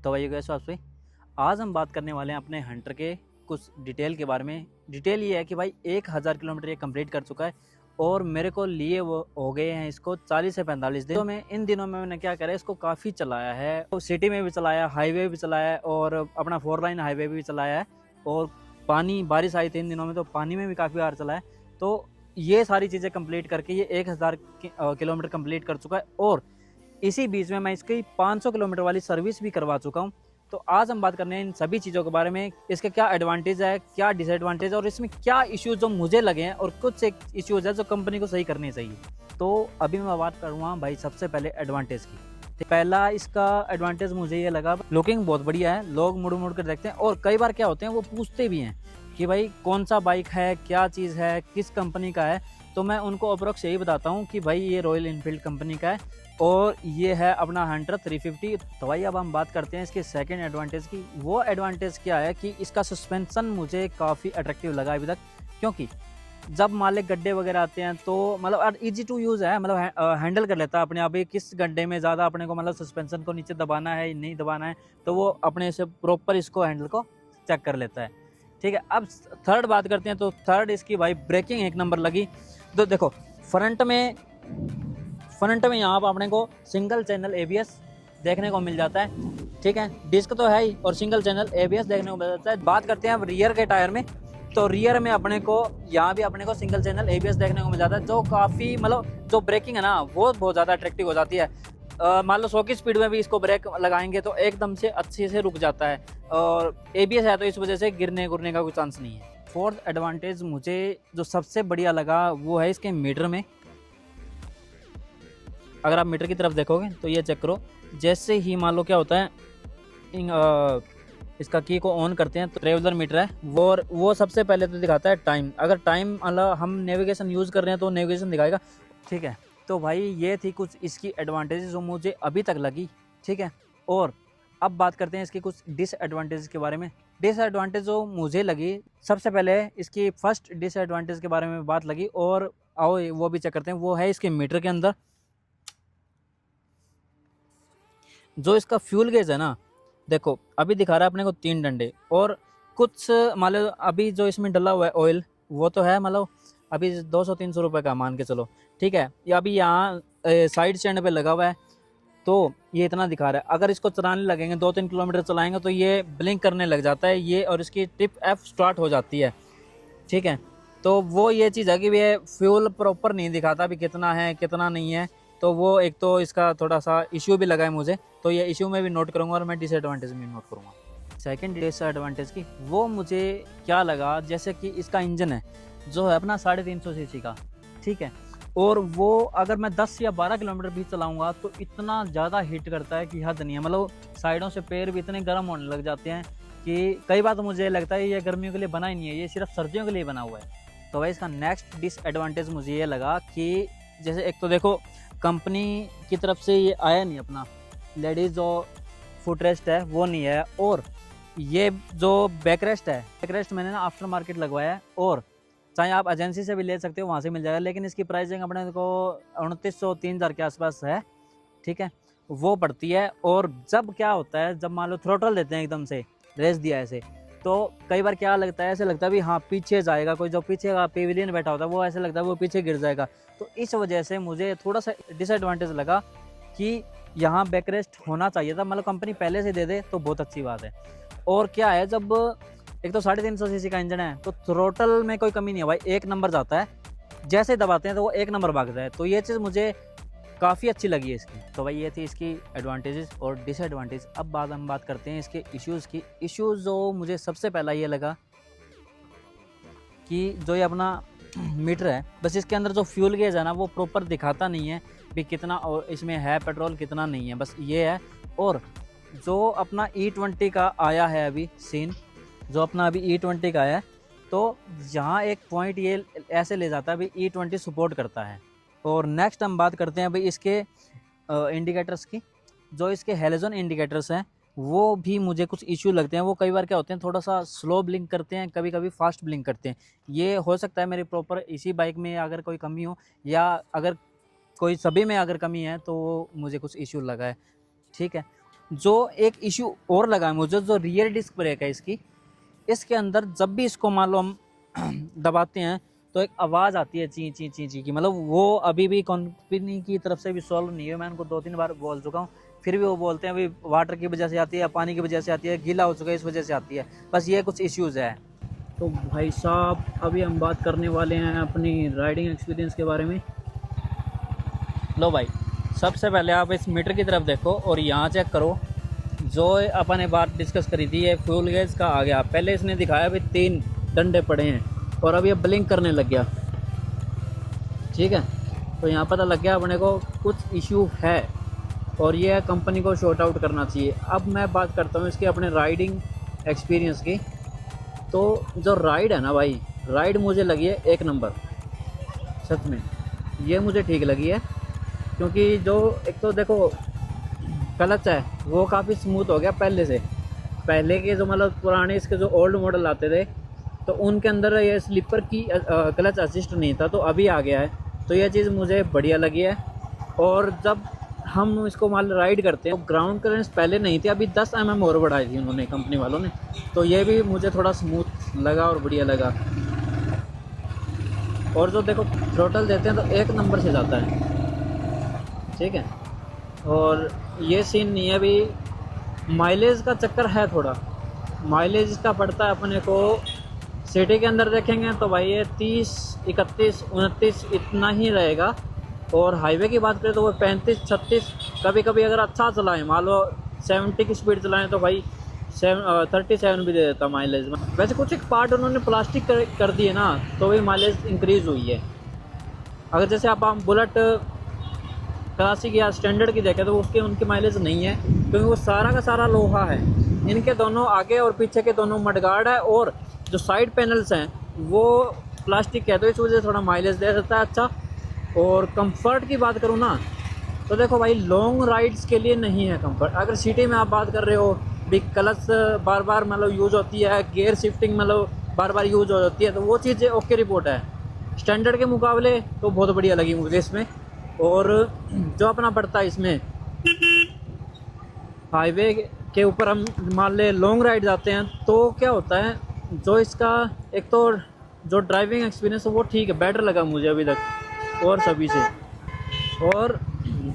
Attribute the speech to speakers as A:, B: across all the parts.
A: तो भाई कैसे हो आप सभी। आज हम बात करने वाले हैं अपने हंटर के कुछ डिटेल के बारे में। डिटेल ये है कि भाई 1000 किलोमीटर ये कंप्लीट कर चुका है और मेरे को लिए वो हो गए हैं इसको 40 से 45 दिन। तो मैं इन दिनों में मैंने क्या करा, इसको काफ़ी चलाया है। तो सिटी में भी चलाया, हाईवे भी चलाया है और अपना 4 लाइन हाईवे भी चलाया है। और पानी बारिश आई थी इन दिनों में, तो पानी में भी काफ़ी बार चलाया है। तो ये सारी चीज़ें कंप्लीट करके ये 1000 किलोमीटर कंप्लीट कर चुका है। और इसी बीच में मैं इसकी 500 किलोमीटर वाली सर्विस भी करवा चुका हूँ। तो आज हम बात करने हैं इन सभी चीज़ों के बारे में, इसके क्या एडवांटेज है, क्या डिसएडवांटेज है और इसमें क्या इश्यूज जो मुझे लगे हैं और कुछ एक इश्यूज है जो कंपनी को सही करने चाहिए। तो अभी मैं बात करूँगा भाई सबसे पहले एडवांटेज की। तो पहला इसका एडवांटेज मुझे ये लगा, लुकिंग बहुत बढ़िया है। लोग मुड़ मुड़ कर देखते हैं और कई बार क्या होते हैं वो पूछते भी हैं कि भाई कौन सा बाइक है, क्या चीज़ है, किस कंपनी का है। तो मैं उनको अप्रोक्स यही बताता हूँ कि भाई ये रॉयल इनफील्ड कंपनी का है और ये है अपना हंटर 350। तो भाई अब हम बात करते हैं इसके सेकंड एडवांटेज की। वो एडवांटेज क्या है कि इसका सस्पेंशन मुझे काफ़ी अट्रैक्टिव लगा अभी तक, क्योंकि जब मालिक गड्ढे वगैरह आते हैं तो मतलब ईजी टू यूज़ है, मतलब हैंडल कर लेता है अपने आप ही किस गड्ढे में ज़्यादा अपने को मतलब सस्पेंशन को नीचे दबाना है नहीं दबाना है, तो वो अपने से प्रॉपर इसको हैंडल को चेक कर लेता है। ठीक है, अब थर्ड बात करते हैं। तो थर्ड इसकी भाई ब्रेकिंग एक नंबर लगी। तो देखो फ्रंट में यहाँ पर अपने को सिंगल चैनल एबीएस देखने को मिल जाता है। ठीक है, डिस्क तो है ही और सिंगल चैनल एबीएस देखने को मिल जाता है। बात करते हैं अब रियर के टायर में। तो रियर में अपने को यहाँ भी अपने को सिंगल चैनल एबीएस देखने को मिल जाता है, जो काफ़ी मतलब जो ब्रेकिंग है ना वो बहुत ज़्यादा अट्रैक्टिव हो जाती है। मान लो 100 की स्पीड में भी इसको ब्रेक लगाएंगे तो एकदम से अच्छे से रुक जाता है और एबीएस है तो इस वजह से गिरने गुरने का कोई चांस नहीं है। फोर्थ एडवांटेज मुझे जो सबसे बढ़िया लगा वो है इसके मीटर में। अगर आप मीटर की तरफ देखोगे तो ये चेक करो, जैसे ही मान लो क्या होता है इसका की को ऑन करते हैं तो ट्रेवलर मीटर है वो सबसे पहले तो दिखाता है टाइम। अगर टाइम मतलब हम नेविगेशन यूज़ कर रहे हैं तो नेविगेशन दिखाएगा। ठीक है, तो भाई ये थी कुछ इसकी एडवांटेजेस जो मुझे अभी तक लगी। ठीक है, और अब बात करते हैं इसकी कुछ डिसएडवांटेज के बारे में। डिसएडवांटेज जो मुझे लगी, सबसे पहले इसकी फर्स्ट डिसएडवांटेज के बारे में बात लगी और आओ वो भी चेक करते हैं। वो है इसके मीटर के अंदर जो इसका फ्यूल गेज है ना, देखो अभी दिखा रहा है अपने को 3 डंडे और कुछ मान लो अभी जो इसमें डला हुआ है ऑयल वो तो है मतलब अभी 200-300 रुपये का मान के चलो। ठीक है, ये अभी यहाँ साइड स्टैंड पे लगा हुआ है तो ये इतना दिखा रहा है। अगर इसको चलाने लगेंगे 2-3 किलोमीटर चलाएंगे तो ये ब्लिंक करने लग जाता है ये और इसकी टिप एफ स्टार्ट हो जाती है। ठीक है, तो वो ये चीज़ है कि ये फ्यूल प्रॉपर नहीं दिखाता भी कितना है कितना नहीं है। तो वो एक तो इसका थोड़ा सा इश्यू भी लगा है मुझे, तो ये इश्यू में भी नोट करूँगा और मैं डिसएडवांटेज में नोट करूँगा। सेकंड डिसएडवांटेज की वो मुझे क्या लगा, जैसे कि इसका इंजन है जो है अपना 350 सीसी का। ठीक है, और वो अगर मैं 10 या 12 किलोमीटर भी चलाऊँगा तो इतना ज़्यादा हीट करता है कि हद नहीं है। मतलब साइडों से पैर भी इतने गर्म होने लग जाते हैं कि कई बार तो मुझे लगता है ये गर्मियों के लिए बना ही नहीं है, ये सिर्फ सर्दियों के लिए बना हुआ है। तो भाई इसका नेक्स्ट डिसएडवांटेज मुझे ये लगा कि जैसे एक तो देखो कंपनी की तरफ से ये आया नहीं, अपना लेडीज़ जो फुटरेस्ट है वो नहीं है, और ये जो बैकरेस्ट है बैकरेस्ट मैंने ना आफ्टर मार्केट लगवाया है और चाहे आप एजेंसी से भी ले सकते हो वहाँ से मिल जाएगा, लेकिन इसकी प्राइसिंग अपने को 2900-3000 के आसपास है। ठीक है, वो पड़ती है। और जब क्या होता है, जब मान लो थ्रोटल देते हैं एकदम से रेस दिया ऐसे, तो कई बार क्या लगता है, ऐसे लगता है भी हाँ पीछे जाएगा, कोई जो पीछे का पेविलियन बैठा होता है वो ऐसे लगता है वो पीछे गिर जाएगा। तो इस वजह से मुझे थोड़ा सा डिसएडवांटेज लगा कि यहाँ बैकरेस्ट होना चाहिए था। मतलब कंपनी पहले से दे दे तो बहुत अच्छी बात है। और क्या है, जब एक तो 350 सीसी का इंजन है तो थ्रोटल में कोई कमी नहीं है भाई, 1 नंबर जाता है, जैसे दबाते हैं तो वो 1 नंबर भागता है। तो ये चीज़ मुझे काफ़ी अच्छी लगी है इसकी। तो भाई ये थी इसकी एडवांटेजेस और डिसएडवांटेज। अब बाद हम बात करते हैं इसके इश्यूज़ की। इश्यूज़ जो मुझे सबसे पहला ये लगा कि जो ये अपना मीटर है, बस इसके अंदर जो फ्यूल गेज है ना वो प्रॉपर दिखाता नहीं है भी कितना और इसमें है पेट्रोल कितना नहीं है, बस ये है। और जो अपना E20 का आया है अभी सीन, जो अपना अभी E20 का आया है, तो यहाँ एक पॉइंट ये ऐसे ले जाता है भाई E20 सपोर्ट करता है। और नेक्स्ट हम बात करते हैं भाई इसके इंडिकेटर्स की। जो इसके हेलोजन इंडिकेटर्स हैं वो भी मुझे कुछ इश्यू लगते हैं। वो कई बार क्या होते हैं थोड़ा सा स्लो ब्लिंक करते हैं, कभी कभी फास्ट ब्लिंक करते हैं। ये हो सकता है मेरी प्रॉपर इसी बाइक में अगर कोई कमी हो या अगर कोई सभी में अगर कमी है तो वो मुझे कुछ इश्यू लगा है। ठीक है, जो एक इशू और लगा है मुझे, जो रियर डिस्क ब्रेक है इसकी, इसके अंदर जब भी इसको मान लो हम दबाते हैं तो एक आवाज़ आती है ची ची ची ची की, मतलब वो अभी भी कंपनी की तरफ से भी सॉल्व नहीं है। मैं उनको 2-3 बार बोल चुका हूँ, फिर भी वो बोलते हैं अभी वाटर की वजह से आती है, पानी की वजह से आती है, गीला हो चुका है इस वजह से आती है, बस ये कुछ इश्यूज़ है। तो भाई साहब अभी हम बात करने वाले हैं अपनी राइडिंग एक्सपीरियंस के बारे में। लो भाई, सबसे पहले आप इस मीटर की तरफ देखो और यहाँ चेक करो, जो अपन ने बात डिस्कस करी थी, ये फ्यूल गेज का आ गया। पहले इसने दिखाया भी 3 डंडे पड़े हैं और अब ये ब्लिंक करने लग गया, ठीक है। तो यहाँ पता लग गया अपने को कुछ इशू है और ये कंपनी को शॉर्ट आउट करना चाहिए। अब मैं बात करता हूँ इसके अपने राइडिंग एक्सपीरियंस की। तो जो राइड है ना भाई, राइड मुझे लगी है 1 नंबर, सच में ये मुझे ठीक लगी है। क्योंकि जो एक तो देखो क्लच है वो काफ़ी स्मूथ हो गया पहले से। पहले के जो मतलब पुराने इसके जो ओल्ड मॉडल आते थे तो उनके अंदर ये स्लीपर की क्लच असिस्ट नहीं था, तो अभी आ गया है, तो ये चीज़ मुझे बढ़िया लगी है। और जब हम इसको मान राइड करते हैं तो ग्राउंड क्लियरेंस पहले नहीं थी, अभी 10 mm और बढ़ाई थी उन्होंने, कंपनी वालों ने, तो ये भी मुझे थोड़ा स्मूथ लगा और बढ़िया लगा। और जो देखो थ्रोटल देते हैं तो 1 नंबर से जाता है, ठीक है। और ये सीन नहीं है अभी, माइलेज का चक्कर है थोड़ा, माइलेज इसका पड़ता है अपने को सिटी के अंदर देखेंगे तो भाई ये 30, 31, 29 इतना ही रहेगा। और हाईवे की बात करें तो वो 35, 36, कभी कभी अगर अच्छा चलाएं, मान लो 70 की स्पीड चलाएं तो भाई 37 भी दे देता माइलेज में। वैसे कुछ एक पार्ट उन्होंने प्लास्टिक कर दिए ना, तो भी माइलेज इंक्रीज़ हुई है। अगर जैसे आप बुलेट क्लासिक या स्टैंडर्ड की देखें तो उसके उनकी माइलेज नहीं है, क्योंकि वो सारा का सारा लोहा है। इनके दोनों आगे और पीछे के दोनों मडगार्ड है और जो साइड पैनल्स हैं वो प्लास्टिक के है, तो इस वजह से थोड़ा माइलेज दे देता है अच्छा। और कंफर्ट की बात करूँ ना तो देखो भाई, लॉन्ग राइड्स के लिए नहीं है कंफर्ट। अगर सिटी में आप बात कर रहे हो भी, क्लच बार बार मतलब यूज़ होती है, गियर शिफ्टिंग मतलब बार बार यूज़ हो जाती है, तो वो चीज़ें ओके रिपोर्ट है। स्टैंडर्ड के मुकाबले तो बहुत बढ़िया लगी मुझे इसमें। और जो अपना पड़ता है इसमें हाईवे के ऊपर, हम मान ले लॉन्ग राइड जाते हैं तो क्या होता है, जो इसका एक तो जो ड्राइविंग एक्सपीरियंस है वो ठीक है, बेटर लगा मुझे अभी तक और सभी से। और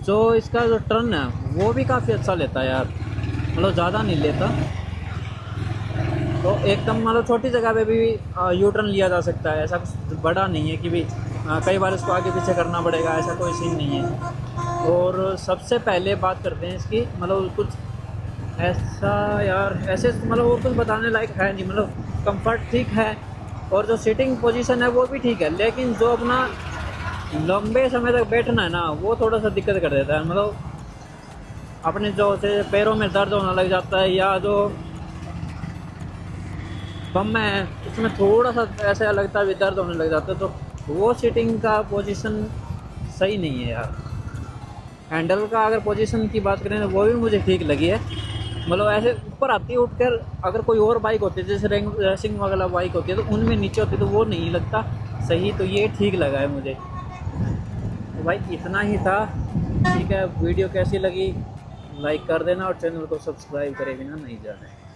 A: जो इसका जो टर्न है वो भी काफ़ी अच्छा लेता है यार, मतलब ज़्यादा नहीं लेता, तो एकदम मतलब छोटी जगह पे भी यू टर्न लिया जा सकता है। ऐसा कुछ बड़ा नहीं है कि भी कई बार इसको आगे पीछे करना पड़ेगा, ऐसा कोई सीन नहीं है। और सबसे पहले बात करते हैं इसकी, मतलब कुछ ऐसा यार ऐसे मतलब वो कुछ बताने लायक है नहीं, मतलब कंफर्ट ठीक है और जो सीटिंग पोजीशन है वो भी ठीक है, लेकिन जो अपना लंबे समय तक बैठना है ना वो थोड़ा सा दिक्कत कर देता है। मतलब अपने जो से पैरों में दर्द होने लग जाता है, या जो बम है उसमें थोड़ा सा ऐसा लगता है भी दर्द होने लग जाता है, तो वो सीटिंग का पोजीशन सही नहीं है यार। हैंडल का अगर पोजीशन की बात करें तो वो भी मुझे ठीक लगी है, मतलब ऐसे ऊपर आती है उठकर। अगर कोई और बाइक होती है जैसे रेसिंग वगैरह बाइक होती है तो उनमें नीचे होती है तो वो नहीं लगता सही, तो ये ठीक लगा है मुझे। तो भाई इतना ही था, ठीक है। वीडियो कैसी लगी लाइक कर देना और चैनल को सब्सक्राइब करे बिना नहीं जाना है।